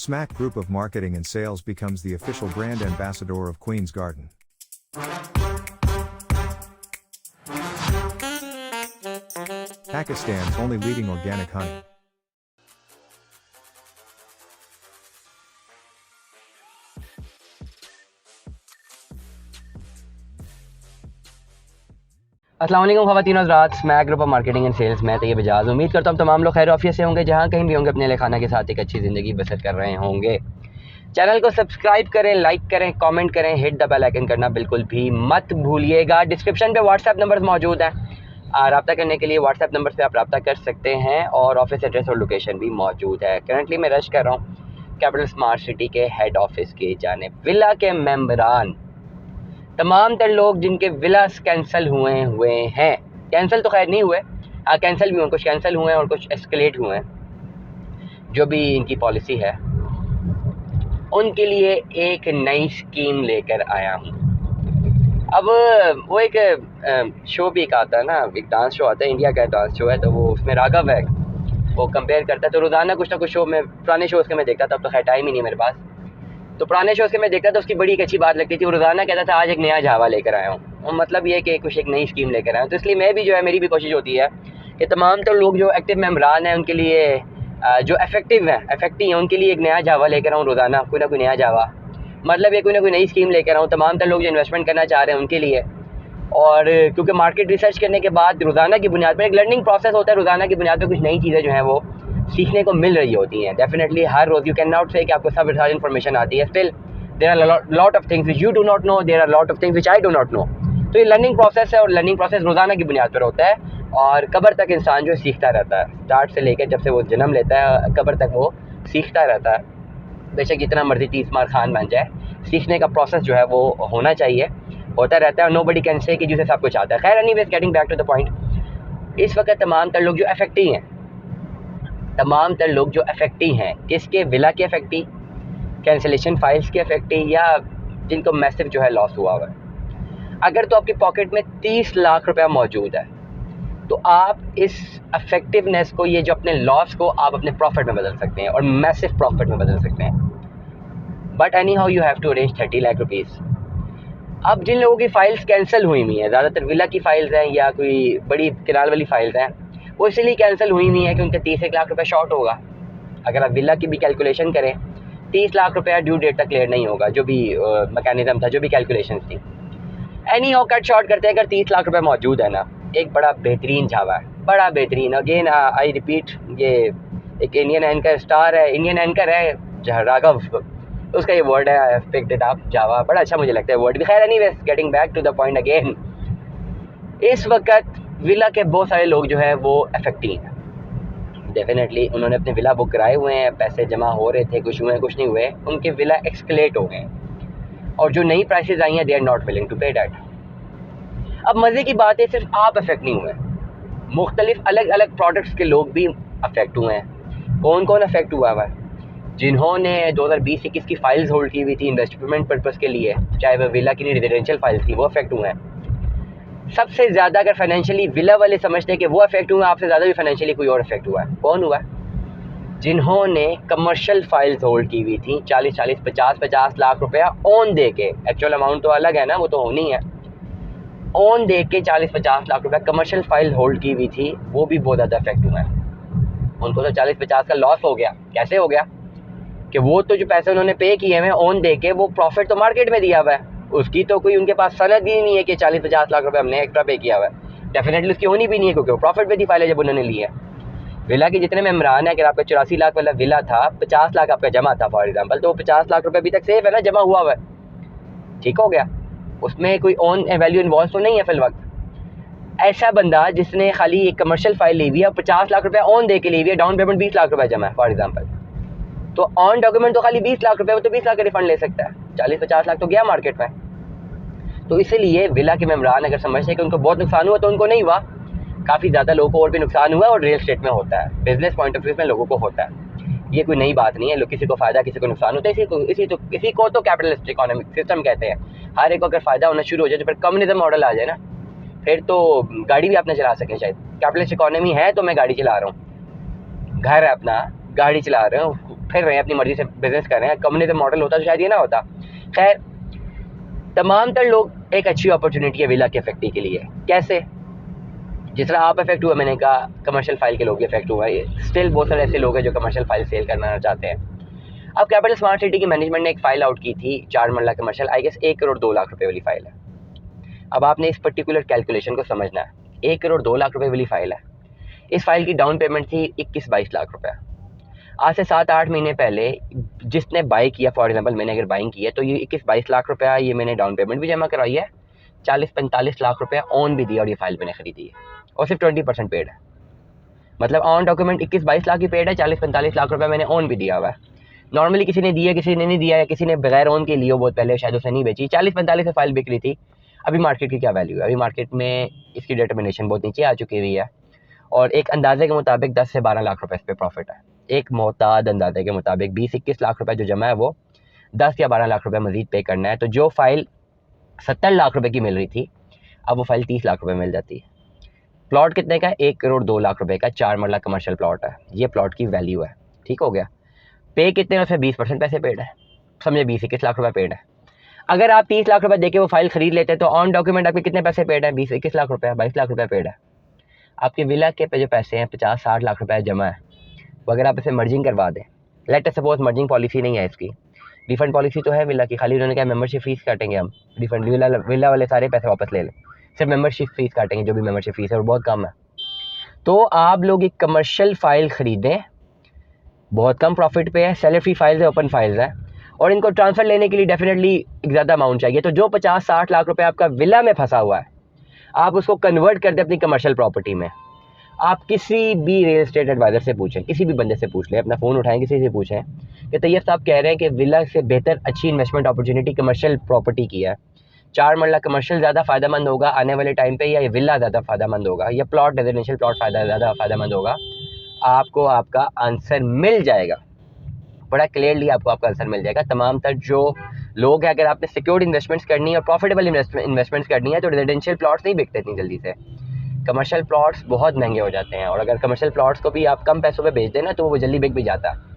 Smack Group of Marketing and Sales becomes the official brand ambassador of Queen's Garden. Pakistan's only leading organic honey. अस्सलाम वालेकुम ख़वातीन हज़रात, Smack group of marketing and sales में तैयब एजाज़। उम्मीद करता हूँ तमाम लोग खैर ऑफियत से होंगे, जहाँ कहीं भी होंगे अपने लिखाना के साथ एक अच्छी ज़िंदगी बसर कर रहे होंगे। चैनल को सब्सक्राइब करें, लाइक करें, कमेंट करें, हिट द बेल आइकन करना बिल्कुल भी मत भूलिएगा। डिस्क्रिप्शन पे व्हाट्सएप नंबर मौजूद हैं, रब्ता करने के लिए व्हाट्सएप नंबर पर आप रब्ता कर सकते हैं और ऑफिस एड्रेस और लोकेशन भी मौजूद है। करंटली मैं रश कर रहा हूँ कैपिटल स्मार्ट सिटी के हेड ऑफिस की जानिब। विला के मेम्बरान, तमाम तर लोग जिनके विलास कैंसिल हुए हैं, कैंसिल तो खैर नहीं हुए, कैंसिल भी हुए, कुछ कैंसिल हुए हैं और कुछ एस्केलेट हुए हैं, जो भी इनकी पॉलिसी है उनके लिए एक नई स्कीम लेकर आया हूँ। अब वो एक शो भी एक आता है ना, एक डांस शो आता है, इंडिया का डांस शो है, तो वो उसमें राघव है, वो कंपेयर करता है। तो रोज़ाना कुछ ना कुछ शो में, पुराने शोज़ के मैं देखता था, अब तो खैर टाइम ही नहीं मेरे पास, तो पुराने शोज़ के मैं देखता था, उसकी बड़ी एक अच्छी बात लगती थी। वो रोज़ाना कहता था आज एक नया झावा लेकर आया हूँ, और मतलब ये कि कुछ एक नई स्कीम लेकर आया हूँ। तो इसलिए मैं भी जो है, मेरी भी कोशिश होती है कि तमाम तो लोग जो एक्टिव मेम्बरान हैं उनके लिए, जो इफेक्टिव हैं, उनके लिए एक नया झावा लेकर आऊँ रोज़ाना, कोई ना कोई नया झावा, मतलब ये कोई ना कोई नई स्कीम लेकर आऊँ तमाम तो लोग जो इन्वेस्टमेंट करना चाह रहे हैं उनके लिए। और क्योंकि मार्केट रिसर्च करने के बाद रोज़ाना की बुनियाद पर एक लर्निंग प्रोसेस होता है, रोज़ाना की बुनियाद पर कुछ नई चीज़ें जो हैं वो सीखने को मिल रही होती हैं। डेफिनेटली हर रोज़ यू कैन नॉट से कि आपको सब सारी इन्फॉर्मेशन आती है, still there are lot of things which you do not know, there are lot of things which I do not know. तो ये लर्निंग प्रोसेस है, और लर्निंग प्रोसेस रोज़ाना की बुनियाद पर होता है, और कब्र तक इंसान जो सीखता रहता है, स्टार्ट से लेकर जब से वो जन्म लेता है कब्र तक वो सीखता रहता है। बेशक जितना मर्जी 30 मार खान बन जाए, सीखने का प्रोसेस जो है वो होना चाहिए, होता रहता है। नो बडी कैन से कि जिसे सब कुछ आता है। खैर anyways, getting back to the point, इस वक्त तमाम तर लोग जो अफेक्टी हैं, तमाम तर लोग जो अफेक्टी हैं, किसके? विला के अफेक्टी, कैंसिलेशन फाइल्स के अफेक्टी, या जिनको मैसिव जो है लॉस हुआ हुआ है। अगर तो आपकी पॉकेट में 30 लाख रुपया मौजूद है, तो आप इस अफेक्टिवनेस को, ये जो अपने लॉस को आप अपने प्रॉफिट में बदल सकते हैं और मैसिव प्रॉफिट में बदल सकते हैं। But anyhow you have to arrange 30 lakh rupees. अब जिन लोगों की फ़ाइल्स कैंसिल हुई हुई हैं, ज़्यादातर विला की फ़ाइल्स हैं या कोई बड़ी किराल वाली फ़ाइल्स हैं, वो इसलिए कैंसिल हुई हुई हैं कि उनका 30 लाख रुपये शॉर्ट होगा। अगर आप विला की भी कैलकुलेशन करें, 30 लाख रुपया ड्यू डेट तक क्लियर नहीं होगा, जो भी मैकेनिज़्म था, जो भी कैलकुलेशन थी। एनी हाउ कट शॉर्ट करते हैं, अगर 30 लाख रुपये मौजूद है ना, एक बड़ा बेहतरीन झावा है, बड़ा बेहतरीन। अगेन आई रिपीट, ये एक इंडियन एंकर स्टार है, इंडियन एंकर है राघव, उसका ये वर्ड है, आई पिक्ड इट अप, झावा, बड़ा अच्छा मुझे लगता है वर्ड भी। खैर anyways, getting back to the point again, इस वक्त विला के बहुत सारे लोग जो है वो अफेक्टी हैं। डेफिनेटली उन्होंने अपने विला बुक कराए हुए हैं, पैसे जमा हो रहे थे, कुछ हुए कुछ नहीं हुए, उनके विला एक्सकलेट हो गए, और जो नई प्राइसेस आई हैं they are not willing to pay that. अब मज़े की बात है, सिर्फ आप अफेक्ट नहीं हुए, मुख्तलिफ अलग अलग प्रोडक्ट्स के लोग भी अफेक्ट हुए हैं। कौन कौन अफेक्ट हुआ है? जिन्होंने 2020-21 की फ़ाइल्स होल्ड की हुई थी इन्वेस्टमेंट पर्पज़ के लिए, चाहे वह विला की नहीं रेजिडेंशियल फाइल्स थी, वो अफेक्ट हुए हैं। सबसे ज़्यादा अगर फाइनेंशियली विला वाले समझते हैं कि वो अफेक्ट हुआ, आपसे ज़्यादा भी फाइनेंशियली कोई और अफेक्ट हुआ है। कौन हुआ? जिन्होंने कमर्शियल फाइल्स होल्ड की हुई थी, 40-40, 50-50 लाख रुपया ऑन दे के, एक्चुअल अमाउंट तो अलग है ना, वो तो होनी है, ऑन दे के 40-50 लाख रुपया कमर्शियल फाइल होल्ड की हुई थी, वो भी बहुत ज़्यादा अफेक्ट हुआ है। उनको तो 40-50 का लॉस हो गया। कैसे हो गया? कि वो तो जो पैसे उन्होंने पे किए हैं ऑन दे के, वो प्रॉफिट तो मार्केट में दिया हुआ है, उसकी तो कोई उनके पास सनद ही नहीं है कि 40-50 लाख रुपए हमने एक्स्ट्रा पे किया हुआ है। डेफिनेटली उसकी होनी भी नहीं है, क्योंकि वो प्रॉफिट पे थी फाइलें जब उन्होंने ली है। विला के जितने मेम्बरान है, अगर आपका 84 लाख वाला विला था, 50 लाख आपका जमा था फॉर एग्जाम्पल, तो 50 लाख रुपये अभी तक सेफ है ना, जमा हुआ हुआ है, ठीक हो गया, उसमें कोई ऑन वैल्यू इन्वॉल्व तो नहीं है फिल वक्त। ऐसा बंदा जिसने खाली एक कमर्शियल फाइल ली हुई है, 50 लाख रुपये ऑन दे के ली हुई है, डाउन पेमेंट 20 लाख रुपये जमा है फॉर एग्जाम्पल, तो ऑन डॉक्यूमेंट तो खाली 20 लाख रुपये, वो तो 20 लाख का रिफंड ले सकता है, 40-50 लाख तो गया मार्केट में। तो इसीलिए विला के मेम्बरान अगर समझते हैं कि उनको बहुत नुकसान हुआ, तो उनको नहीं हुआ, काफ़ी ज़्यादा लोगों को और भी नुकसान हुआ, और रियल स्टेट में होता है, बिजनेस पॉइंट ऑफ व्यू में लोगों को होता है, ये कोई नई बात नहीं है। लोग किसी को फ़ायदा किसी को नुकसान होता है, इसी को तो कैपिटलिस्ट इकोनॉमिक सिस्टम कहते हैं। हर एक को अगर फ़ायदा होना शुरू हो जाए, तो फिर कम्युनिज्म मॉडल आ जाए ना, फिर तो गाड़ी भी आप ना चला सकें शायद। कैपिटलिस्ट इकोनॉमी है तो मैं गाड़ी चला रहा हूँ, घर है अपना, गाड़ी चला रहे हो, फिर रहे हैं, अपनी मर्जी से बिजनेस कर रहे हैं। कम्युनिज्म मॉडल होता तो शायद ये ना होता। खैर, तमाम तर लोग एक अच्छी अपॉर्चुनिटी है विला के इफेक्टी के लिए। कैसे? जिस तरह आप इफेक्ट हुआ, मैंने कहा कमर्शियल फाइल के लोग इफेक्ट हुआ है, स्टिल बहुत सारे ऐसे लोग हैं जो कमर्शियल फाइल सेल करना चाहते हैं। अब कैपिटल स्मार्ट सिटी की मैनेजमेंट ने एक फाइल आउट की थी 4 marla commercial, I guess 1 crore 2 lakh रुपए वाली फाइल है। अब आपने इस पर्टिकुलर कैलकुलेशन को समझना है। 1 करोड़ 2 लाख रुपए वाली फाइल है। इस फाइल की डाउन पेमेंट थी 21-22 लाख रुपए। आज से 7-8 महीने पहले जिसने बाई किया, फॉर एग्जांपल मैंने अगर बाइंग किया, तो ये 21-22 लाख रुपया ये मैंने डाउन पेमेंट भी जमा करवाई है, 40-45 लाख रुपया ऑन भी दिया और ये फाइल मैंने खरीदी है, और सिर्फ 20% पेड है। मतलब ऑन डॉक्यूमेंट 21-22 लाख की पेड है, 40-45 लाख रुपया मैंने ऑन भी दिया हुआ है। नॉर्मली किसी ने दिया, किसी ने नहीं दिया, या किसी ने बगैर ऑन के लिए बहुत पहले शायद उसने नहीं बेची। 40-45 में फाइल बिक रही थी। अभी मार्केट की क्या वैल्यू है? अभी मार्केट में इसकी डिटर्मिनेशन बहुत नीचे आ चुकी हुई है, और एक अंदाजे के मुताबिक 10 से 12 लाख रुपए इस पर प्रॉफिट है। एक मोहताद अंदाजे के मुताबिक 20-21 लाख रुपए जो जमा है वो 10 या 12 लाख रुपए मजीद पे करना है। तो जो फाइल 70 लाख रुपए की मिल रही थी, अब वो फाइल 30 लाख रुपए मिल जाती है। प्लॉट कितने का है? 1 करोड़ 2 लाख रुपए का 4 मरला कमर्शियल प्लॉट है। ये प्लॉट की वैल्यू है। ठीक हो गया। पे कितने? उसमें 20% पैसे पेड है, समझे 20-21 लाख रुपए पेड है। अगर आप 30 लाख रुपए देके वो फाइल खरीद लेते तो ऑन डॉक्यूमेंट आपके कितने पैसे पेड है? 20-21 लाख रुपए, 22 लाख रुपए पेड है। आपके विला के पे जो पैसे हैं 50-60 लाख रुपए जमा है, वो अगर आप इसे मर्जिंग करवा दें, लेट सपोज मर्जिंग पॉलिसी नहीं है इसकी, रिफंड पॉलिसी तो है विला की, खाली उन्होंने क्या मेंबरशिप फीस काटेंगे, हम रिफंड विला वाले सारे पैसे वापस ले लें, सिर्फ मेंबरशिप फीस काटेंगे, जो भी मेंबरशिप फीस है और बहुत कम है। तो आप लोग एक कमर्शियल फाइल खरीदें, बहुत कम प्रॉफिट पे है, सेलर फ्री फाइल्स है, ओपन फाइल्स है, और इनको ट्रांसफ़र लेने के लिए डेफिनेटली एक ज़्यादा अमाउंट चाहिए। तो जो 50-60 लाख रुपए आपका विला में फंसा हुआ है, आप उसको कन्वर्ट कर दें अपनी कमर्शियल प्रॉपर्टी में। आप किसी भी रियल एस्टेट एडवाइज़र से पूछें, किसी भी बंदे से पूछ लें, अपना फ़ोन उठाएं, किसी से पूछें कि तैयब साहब कह रहे हैं कि विला से बेहतर अच्छी इन्वेस्टमेंट अपॉर्चुनिटी कमर्शियल प्रॉपर्टी की है, 4 मरला कमर्शियल ज़्यादा फ़ायदेमंद होगा आने वाले टाइम पे, या ये विला ज़्यादा फ़ायदेमंद होगा, या प्लॉट रेजिडेंशियल प्लॉट ज़्यादा फ़ायदेमंद होगा? आपको आपका आंसर मिल जाएगा, बड़ा क्लियरली आपको आपका आंसर मिल जाएगा। तमाम तर जो लोग हैं, अगर आपने सिक्योर्ड इन्वेस्टमेंट्स करनी है और प्रॉफिटेबल इन्वेस्टमेंट्स करनी है, तो रेजिडेंशियल प्लॉट्स नहीं बिकते इतनी जल्दी से, कमर्शियल प्लॉट्स बहुत महंगे हो जाते हैं, और अगर कमर्शियल प्लॉट्स को भी आप कम पैसों पे बेच दें ना, तो वो जल्दी बिक भी जाता है।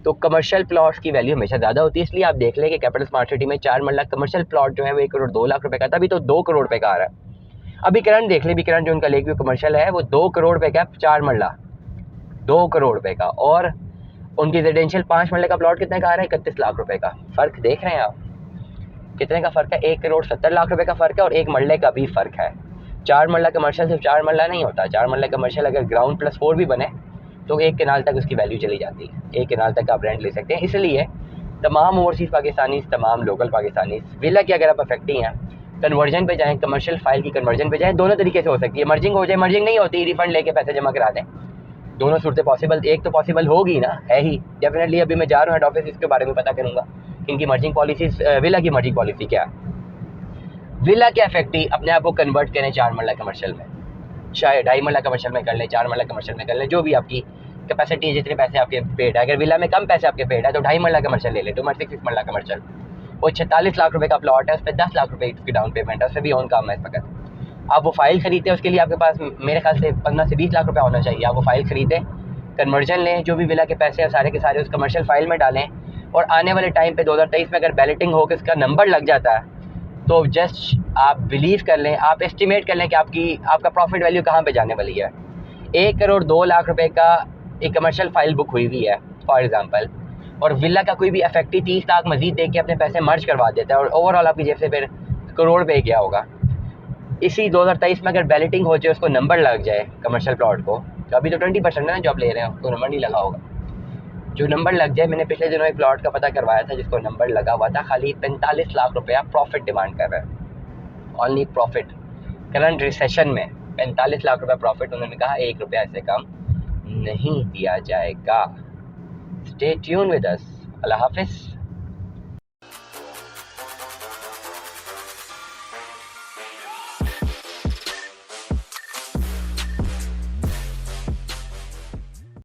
तो कमर्शियल प्लॉट्स की वैल्यू हमेशा ज़्यादा होती है। इसलिए आप देख लें कि कैपिटल स्मार्ट सिटी में 4 मरला कमर्शियल प्लॉट जो है वो 1 करोड़ 2 लाख रुपए का था, अभी तो 2 करोड़ रुपए का आ रहा है। अभी करंट देख ले, भी करंट जो उनका लेक व्यू कमर्शियल है वो 2 करोड़ रुपए का, 4 मरला 2 करोड़ रुपए का, और उनकी रेजिडेंशियल 5 मरले का प्लॉट कितने का आ रहा है? 31 लाख रुपए का। फ़र्क देख रहे हैं आप कितने का फ़र्क है? 1 करोड़ 70 लाख रुपए का फ़र्क है, और 1 मरले का भी फ़र्क है। 4 मरला कमर्शियल सिर्फ 4 मरला नहीं होता, 4 मरला कमर्शियल अगर ग्राउंड प्लस 4 भी बने तो 1 केनाल तक उसकी वैल्यू चली जाती है, 1 केनाल तक आप रेंट ले सकते हैं। इसलिए तमाम ओवरसीज़ पाकिस्तानी, तमाम लोकल पाकिस्तानी विला की अगर आप अफेक्टी हैं, कन्वर्जन पे जाएँ, कमर्शियल फाइल की कन्वर्जन पे जाएँ। दोनों तरीके से हो सकती है, मर्जिंग हो जाए, मर्जिंग नहीं होती, रिफंड लेके पैसे जमा करा दें, दोनों सूरतें पॉसिबल, एक तो पॉसिबल होगी ना, है ही डेफिनेटली। अभी मैं जा रहा हूँ हेड ऑफिस, इसके बारे में पता करूँगा कि इनकी मर्जिंग पॉलिसीज, विला की मर्जिंग पॉलिसी क्या है। विला के अफेक्टी अपने आप को कन्वर्ट करें 4 मरला कमर्शियल में, शायद 2.5 मरला कमर्शियल में कर लें, 4 मरला कमर्शियल में कर लें, जो भी आपकी कैपेसिटी है, जितने पैसे आपके पेड है। अगर विला में कम पैसे आपके पेड है तो 2.5 मरला कमर्शियल ले लें, 2.6 मरला कमर्शियल, वो 46 लाख रुपए का प्लॉट है, उस पर 10 लाख रुपए की डाउन पेमेंट है, उससे भी ऑन काम है इस वक्त। आप वो फाइल खरीदते हैं, उसके लिए आपके पास मेरे ख्याल से 15 से 20 लाख रुपया होना चाहिए। आप वो फाइल खरीदें, कन्वर्जन लें, जो भी विला के पैसे हैं सारे के सारे उस कमर्शियल फाइल में डालें, और आने वाले टाइम पे 2023 में अगर बैलेटिंग हो के इसका नंबर लग जाता है, तो जस्ट आप बिलीव कर लें, आप एस्टिमेट कर लें कि आपका प्रॉफिट वैल्यू कहाँ पे जाने वाली है। 1 करोड़ 2 लाख रुपए का एक कमर्शियल फाइल बुक हुई हुई है फॉर एग्जांपल, और विला का कोई भी अफेक्टी 30 लाख मजीद दे के अपने पैसे मर्ज करवा देता है, और ओवरऑल आपकी जेब से फिर करोड़ पे गया होगा। इसी 2023 में अगर बैलेटिंग हो जाए, उसको नंबर लग जाए कमर्शियल प्लॉट को, तो अभी तो 20% है ना जो आप ले रहे हैं, उसको नंबर नहीं लगा होगा, जो नंबर लग जाए। मैंने पिछले दिनों एक प्लॉट का पता करवाया था जिसको नंबर लगा हुआ था, खाली 45 लाख रुपया प्रॉफिट डिमांड कर रहा है, ओनली प्रॉफिट। करंट रिसेशन में 45 लाख रुपया प्रॉफिट, उन्होंने कहा 1 रुपया से कम नहीं दिया जाएगा। Stay tune with us. अल्लाह हाफिज़।